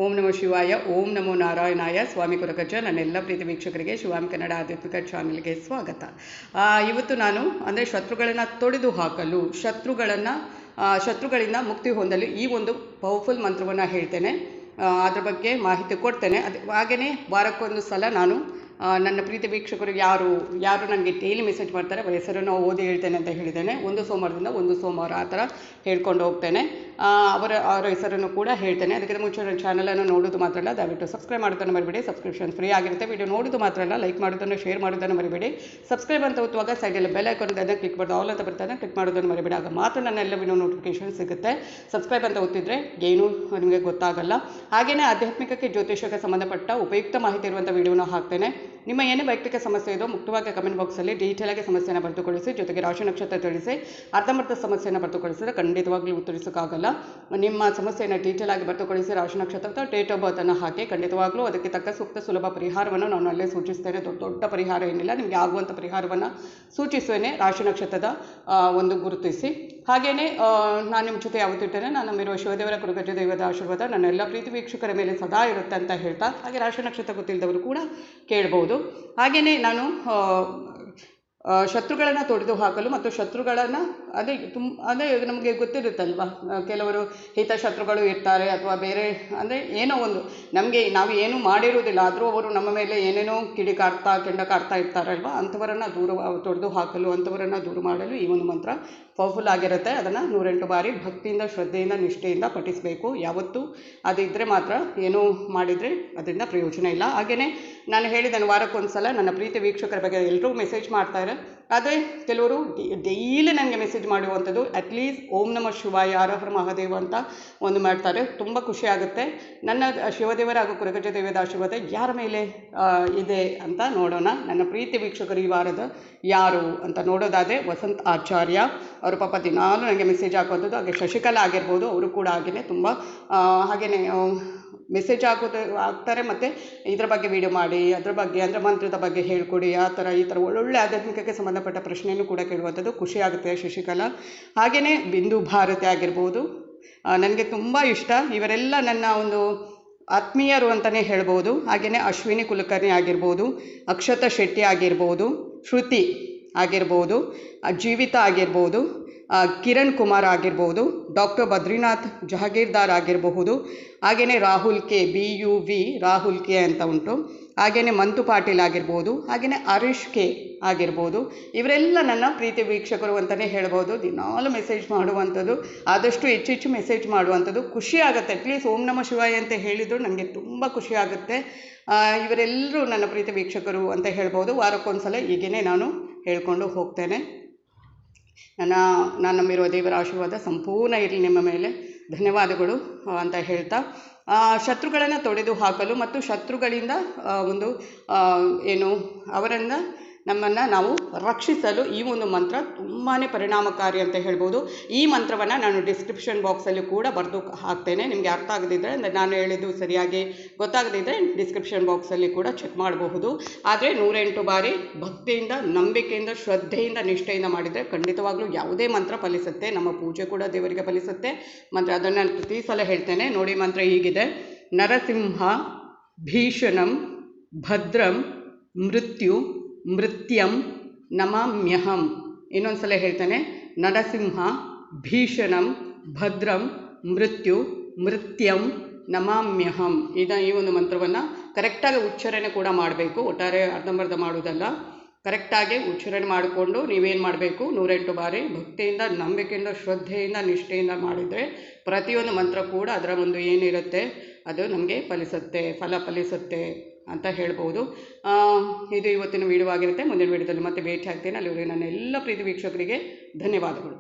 ಓಂ ನಮೋ ಶಿವಾಯ. ಓಂ ನಮೋ ನಾರಾಯಣಾಯ. ಸ್ವಾಮಿ ಕೊರಗಜ್ಜ. ನನ್ನೆಲ್ಲ ಪ್ರೀತಿ ವೀಕ್ಷಕರಿಗೆ ಶಿವಾಮ್ ಕನ್ನಡ ಆಧ್ಯಾತ್ಮಿಕ ಚಾನಲ್ಗೆ ಸ್ವಾಗತ. ಇವತ್ತು ನಾನು ಅಂದರೆ ಶತ್ರುಗಳನ್ನು ತೊಡೆದು ಹಾಕಲು, ಶತ್ರುಗಳಿಂದ ಮುಕ್ತಿ ಹೊಂದಲು ಈ ಒಂದು ಪವರ್ಫುಲ್ ಮಂತ್ರವನ್ನು ಹೇಳ್ತೇನೆ. ಅದ್ರ ಬಗ್ಗೆ ಮಾಹಿತಿ ಕೊಡ್ತೇನೆ. ಹಾಗೆಯೇ ವಾರಕ್ಕೊಂದು ಸಲ ನಾನು ನನ್ನ ಪ್ರೀತಿ ವೀಕ್ಷಕರು ಯಾರು ನನಗೆ ಡೈಲಿ ಮೆಸೇಜ್ ಮಾಡ್ತಾರೆ ಅವರ ಹೆಸರನ್ನು ಓದಿ ಹೇಳ್ತೇನೆ ಅಂತ ಹೇಳಿದ್ದೇನೆ. ಒಂದು ಸೋಮವಾರದಿಂದ ಒಂದು ಸೋಮವಾರ ಆ ಥರ ಹೇಳ್ಕೊಂಡು ಹೋಗ್ತೇನೆ. ಅವರ ಹೆಸರನ್ನು ಕೂಡ ಹೇಳ್ತೇನೆ. ಅದಕ್ಕಿಂತ ಮುಂಚೆ ನನ್ನ ಚಾನಲನ್ನು ನೋಡೋದು ಮಾತ್ರ ಅಲ್ಲ, ದಯವಿಟ್ಟು ಸಬ್ಸ್ಕ್ರೈಬ್ ಮಾಡೋದನ್ನು ಮರಿಬೇಡಿ. ಸಬ್ಸ್ಕ್ರಿಪ್ಷನ್ ಫ್ರೀ ಆಗಿರುತ್ತೆ. ವಿಡಿಯೋ ನೋಡೋದು ಮಾತ್ರ ಅಲ್ಲ, ಲೈಕ್ ಮಾಡೋದನ್ನು, ಶೇರ್ ಮಾಡೋದನ್ನು ಮರಿಬೇಡಿ. ಸಬ್ಸ್ಕ್ರೈಬ್ ಅಂತ ಒತ್ತುವಾಗ ಸೈಡಲ್ಲಿ ಬೆಲ್ ಐಕಾನ್ ಇದೆ, ಅದನ್ನು ಕ್ಲಿಕ್ ಮಾಡೋದು, ಆಲ್ ಅಂತ ಬರ್ತಾನೆ ಕ್ಲಿಕ್ ಮಾಡೋದನ್ನು ಮರಿಬೇಡಿ. ಆಗ ಮಾತ್ರ ನನ್ನ ಎಲ್ಲ ವಿಡಿಯೋ ನೋಟಿಫಿಕೇಶನ್ ಸಿಗುತ್ತೆ. ಸಬ್ಸ್ಕ್ರೈಬ್ ಅಂತ ಒತ್ತಿದ್ರೆ ಏನೂ ನಿಮಗೆ ಗೊತ್ತಾಗಲ್ಲ. ಹಾಗೆಯೇ ಆಧ್ಯಾತ್ಮಿಕಕ್ಕೆ, ಜ್ಯೋತಿಷಕ್ಕೆ ಸಂಬಂಧಪಟ್ಟ ಉಪಯುಕ್ತ ಮಾಹಿತಿ ಇರುವಂಥ ವಿಡಿಯೋನ ಹಾಕ್ತೇನೆ. ನಿಮ್ಮ ಏನೇ ವೈಯಕ್ತಿಕ ಸಮಸ್ಯೆ ಇದೋ ಮುಕ್ತವಾಗಿ ಕಮೆಂಟ್ ಬಾಕ್ಸಲ್ಲಿ ಡೀಟೇಲಾಗಿ ಸಮಸ್ಯೆಯನ್ನು ಬರೆದುಕೊಳಿಸಿ, ಜೊತೆಗೆ ರಾಶಿ ನಕ್ಷತ್ರ ತಿಳಿಸಿ. ಅರ್ಧಂಬರ್ಧ ಸಮಸ್ಯೆಯನ್ನು ಬರೆದುಕೊಳಿಸಿದ್ರೆ ಖಂಡಿತವಾಗ್ಲೂ ಉತ್ತರಿಸೋಕ್ಕಾಗಲ್ಲ. ನಿಮ್ಮ ಸಮಸ್ಯೆಯನ್ನು ಡೀಟೇಲ್ ಆಗಿ ಬರೆದುಕೊಳಿಸಿ, ರಾಶಿ ನಕ್ಷತ್ರ ಅಥವಾ ಡೇಟ್ ಆಫ್ ಬರ್ತ್ ಅನ್ನು ಹಾಕಿ ಖಂಡಿತವಾಗ್ಲೂ ಅದಕ್ಕೆ ತಕ್ಕ ಸೂಕ್ತ ಸುಲಭ ಪರಿಹಾರವನ್ನು ನಾನು ಅಲ್ಲೇ ಸೂಚಿಸ್ತೇನೆ. ದೊಡ್ಡ ಪರಿಹಾರ ಏನಿಲ್ಲ, ನಿಮಗೆ ಆಗುವಂಥ ಪರಿಹಾರವನ್ನು ಸೂಚಿಸುತ್ತೇನೆ. ರಾಶಿ ನಕ್ಷತ್ರದ ಒಂದು ಗುರುತಿಸಿ. ಹಾಗೆಯೇ ನಾನು ನಿಮ್ಮ ಜೊತೆ ಯಾವತ್ತಿಟ್ಟೇನೆ ನಾನು ನಂಬಿರುವ ಶಿವದೇವರ ಕುರುಗಜ್ಜ ದೈವದ ಆಶೀರ್ವಾದ ನನ್ನೆಲ್ಲ ಪ್ರೀತಿ ವೀಕ್ಷಕರ ಮೇಲೆ ಸದಾ ಇರುತ್ತೆ ಅಂತ ಹೇಳ್ತಾ, ಹಾಗೆ ರಾಶಿ ನಕ್ಷತ್ರ ಗೊತ್ತಿಲ್ಲದವರು ಕೂಡ ಕೇಳ್ಬೋದು. ಹಾಗೆಯೇ ನಾನು ಶತ್ರುಗಳನ್ನು ತೊಡೆದು ಹಾಕಲು ಮತ್ತು ಶತ್ರುಗಳನ್ನು ಅದೇ ನಮಗೆ ಗೊತ್ತಿರುತ್ತಲ್ವ, ಕೆಲವರು ಹಿತಶತ್ರುಗಳು ಇರ್ತಾರೆ ಅಥವಾ ಬೇರೆ ಅಂದರೆ ಏನೋ ಒಂದು ನಾವು ಏನೂ ಮಾಡಿರುವುದಿಲ್ಲ, ಆದರೂ ಅವರು ನಮ್ಮ ಮೇಲೆ ಏನೇನೋ ಕೆಂಡಕಾರ್ತಾ ಇರ್ತಾರಲ್ವ, ಅಂಥವರನ್ನು ತೊಡೆದು ಹಾಕಲು, ಅಂಥವರನ್ನು ದೂರ ಮಾಡಲು ಈ ಒಂದು ಮಂತ್ರ ಪವರ್ಫುಲ್ ಆಗಿರುತ್ತೆ. ಅದನ್ನು 108 ಬಾರಿ ಭಕ್ತಿಯಿಂದ, ಶ್ರದ್ಧೆಯಿಂದ, ನಿಷ್ಠೆಯಿಂದ ಪಠಿಸಬೇಕು. ಯಾವತ್ತೂ ಅದು ಇದ್ದರೆ ಮಾತ್ರ ಏನೂ ಮಾಡಿದರೆ ಅದರಿಂದ ಪ್ರಯೋಜನ ಇಲ್ಲ. ಹಾಗೆಯೇ ನಾನು ಹೇಳಿದ್ದೇನೆ, ವಾರಕ್ಕೊಂದು ಸಲ ನನ್ನ ಪ್ರೀತಿ ವೀಕ್ಷಕರ ಬಗ್ಗೆ ಎಲ್ಲರೂ ಮೆಸೇಜ್ ಮಾಡ್ತಾರೆ. ಆದರೆ ಕೆಲವರು ಡೈಲಿ ನನಗೆ ಮೆಸೇಜ್ ಮಾಡುವಂಥದ್ದು ಅಟ್ಲೀಸ್ಟ್ ಓಂ ನಮಃ ಶಿವಾಯ, ಹರ ಹರ ಮಹಾದೇವ ಅಂತ ಒಂದು ಮಾಡ್ತಾರೆ. ತುಂಬ ಖುಷಿ ಆಗುತ್ತೆ. ನನ್ನ ಶಿವದೇವರ ಹಾಗೂ ಕುರಗಜ್ಜ ದೇವದ ಆಶೀರ್ವಾದ ಯಾರ ಮೇಲೆ ಇದೆ ಅಂತ ನೋಡೋಣ. ನನ್ನ ಪ್ರೀತಿ ವೀಕ್ಷಕರು ಈ ವಾರದ ಯಾರು ಅಂತ ನೋಡೋದಾದರೆ ವಸಂತ್ ಆಚಾರ್ಯ ಅವರು ಪಾಪ ದಿನಾಲೂ ನನಗೆ ಮೆಸೇಜ್ ಹಾಕೋದು. ಹಾಗೆ ಶಶಿಕಲಾ ಆಗಿರ್ಬೋದು, ಅವರು ಕೂಡ ಹಾಗೆಯೇ ತುಂಬ ಹಾಗೆಯೇ ಮೆಸೇಜ್ ಹಾಕ್ತಾರೆ. ಮತ್ತು ಇದರ ಬಗ್ಗೆ ವಿಡಿಯೋ ಮಾಡಿ, ಅದ್ರ ಬಗ್ಗೆ ಅಂದರೆ ಮಂತ್ರದ ಬಗ್ಗೆ ಹೇಳ್ಕೊಡಿ, ಈ ಥರ ಒಳ್ಳೊಳ್ಳೆ ಆಧ್ಯಾತ್ಮಿಕಕ್ಕೆ ಸಂಬಂಧಪಟ್ಟ ಪ್ರಶ್ನೆಯನ್ನು ಕೂಡ ಕೇಳುವಂಥದ್ದು ಖುಷಿ ಆಗುತ್ತೆ ಶಶಿಕಲಾ. ಹಾಗೆಯೇ ಬಿಂದು ಭಾರತಿ ಆಗಿರ್ಬೋದು, ನನಗೆ ತುಂಬ ಇಷ್ಟ. ಇವರೆಲ್ಲ ನನ್ನ ಒಂದು ಆತ್ಮೀಯರು ಅಂತಲೇ ಹೇಳ್ಬೋದು. ಹಾಗೆಯೇ ಅಶ್ವಿನಿ ಕುಲಕರ್ಣಿ ಆಗಿರ್ಬೋದು, ಅಕ್ಷತಾ ಶೆಟ್ಟಿ ಆಗಿರ್ಬೋದು, ಶ್ರುತಿ ಆಗಿರ್ಬೋದು, ಜೀವಿತ ಆಗಿರ್ಬೋದು, ಕಿರಣ್ ಕುಮಾರ್ ಆಗಿರ್ಬೋದು, ಡಾಕ್ಟರ್ ಬದ್ರಿನಾಥ್ ಜಹಗೀರ್ದಾರ್ ಆಗಿರಬಹುದು. ಹಾಗೆಯೇ Rahul K, BUV Rahul K ಅಂತ ಉಂಟು. ಹಾಗೆಯೇ ಮಂತು ಪಾಟೀಲ್ ಆಗಿರ್ಬೋದು, ಹಾಗೆಯೇ ಹರೀಶ್ ಕೆ ಆಗಿರ್ಬೋದು. ಇವರೆಲ್ಲ ನನ್ನ ಪ್ರೀತಿ ವೀಕ್ಷಕರು ಅಂತಲೇ ಹೇಳ್ಬೋದು. ದಿನಾಲು ಮೆಸೇಜ್ ಮಾಡುವಂಥದ್ದು, ಆದಷ್ಟು ಹೆಚ್ಚು ಮೆಸೇಜ್ ಮಾಡುವಂಥದ್ದು ಖುಷಿ ಆಗುತ್ತೆ. ಅಟ್ಲೀಸ್ಟ್ ಓಂ ನಮಃ ಶಿವಾಯ ಅಂತ ಹೇಳಿದ್ರು ನನಗೆ ತುಂಬ ಖುಷಿ ಆಗುತ್ತೆ. ಇವರೆಲ್ಲರೂ ನನ್ನ ಪ್ರೀತಿ ವೀಕ್ಷಕರು ಅಂತ ಹೇಳ್ಬೋದು. ವಾರಕ್ಕೊಂದು ಸಲ ಹೀಗೇ ನಾನು ಹೇಳ್ಕೊಂಡು ಹೋಗ್ತೇನೆ. ನಾನು ನಂಬಿರುವ ದೇವರ ಆಶೀರ್ವಾದ ಸಂಪೂರ್ಣ ಇರಲಿ ನಿಮ್ಮ ಮೇಲೆ. ಧನ್ಯವಾದಗಳು ಅಂತ ಹೇಳ್ತಾ, ಶತ್ರುಗಳನ್ನು ತೊಡೆದು ಹಾಕಲು ಮತ್ತು ಶತ್ರುಗಳಿಂದ ಅವರನ್ನು ನಮ್ಮನ್ನು ನಾವು ರಕ್ಷಿಸಲು ಈ ಒಂದು ಮಂತ್ರ ತುಂಬಾ ಪರಿಣಾಮಕಾರಿ ಅಂತ ಹೇಳ್ಬೋದು. ಈ ಮಂತ್ರವನ್ನು ನಾನು ಡಿಸ್ಕ್ರಿಪ್ಷನ್ ಬಾಕ್ಸಲ್ಲಿ ಕೂಡ ಬರೆದು ಹಾಕ್ತೇನೆ. ನಿಮಗೆ ಅರ್ಥ ಆಗದಿದ್ದರೆ, ಅಂದರೆ ನಾನು ಹೇಳಿದ್ದು ಸರಿಯಾಗಿ ಗೊತ್ತಾಗದಿದ್ದರೆ ಡಿಸ್ಕ್ರಿಪ್ಷನ್ ಬಾಕ್ಸಲ್ಲಿ ಕೂಡ ಚೆಕ್ ಮಾಡಬಹುದು. ಆದರೆ 108 ಬಾರಿ ಭಕ್ತಿಯಿಂದ, ನಂಬಿಕೆಯಿಂದ, ಶ್ರದ್ಧೆಯಿಂದ, ನಿಷ್ಠೆಯಿಂದ ಮಾಡಿದರೆ ಖಂಡಿತವಾಗ್ಲೂ ಯಾವುದೇ ಮಂತ್ರ ಫಲಿಸುತ್ತೆ. ನಮ್ಮ ಪೂಜೆ ಕೂಡ ದೇವರಿಗೆ ಫಲಿಸುತ್ತೆ. ಮಂತ್ರ ಅದನ್ನು ನಾನು ಪ್ರತಿ ಸಲ ಹೇಳ್ತೇನೆ. ನೋಡಿ, ಮಂತ್ರ ಹೀಗಿದೆ: ನರಸಿಂಹ ಭೀಷಣಂ ಭದ್ರಂ ಮೃತ್ಯಂ ನಮಾಮ್ಯಹಂ. ಇನ್ನೊಂದು ಸಲ ಹೇಳ್ತೇನೆ: ನರಸಿಂಹ ಭೀಷಣಂ ಭದ್ರಂ ಮೃತ್ಯಂ ನಮಾಮ್ಯಹಂ. ಈ ಒಂದು ಮಂತ್ರವನ್ನು ಕರೆಕ್ಟಾಗಿ ಉಚ್ಚಾರಣೆ ಕೂಡ ಮಾಡಬೇಕು. ಒಟ್ಟಾರೆ ಅರ್ಧಂಬರ್ಧ ಮಾಡುವುದಲ್ಲ, ಕರೆಕ್ಟಾಗಿ ಉಚ್ಚಾರಣೆ ಮಾಡಿಕೊಂಡು ನೀವೇನು ಮಾಡಬೇಕು, 108 ಬಾರಿ ಭಕ್ತಿಯಿಂದ, ನಂಬಿಕೆಯಿಂದ, ಶ್ರದ್ಧೆಯಿಂದ, ನಿಷ್ಠೆಯಿಂದ ಮಾಡಿದರೆ ಪ್ರತಿಯೊಂದು ಮಂತ್ರ ಕೂಡ ಅದರ ಒಂದು ಏನಿರುತ್ತೆ ಅದು ನಮಗೆ ಫಲ ಫಲಿಸುತ್ತೆ ಅಂತ ಹೇಳ್ಬೋದು. ಇದು ಇವತ್ತಿನ ವಿಡಿಯೋ ಆಗಿರುತ್ತೆ. ಮುಂದಿನ ವಿಡಿಯೋದಲ್ಲಿ ಮತ್ತೆ ಭೇಟಿ ಆಗ್ತೇನೆ. ಅಲ್ಲಿವರೆಗೆ ನನ್ನ ಎಲ್ಲ ಪ್ರೀತಿ ವೀಕ್ಷಕರಿಗೆ ಧನ್ಯವಾದಗಳು.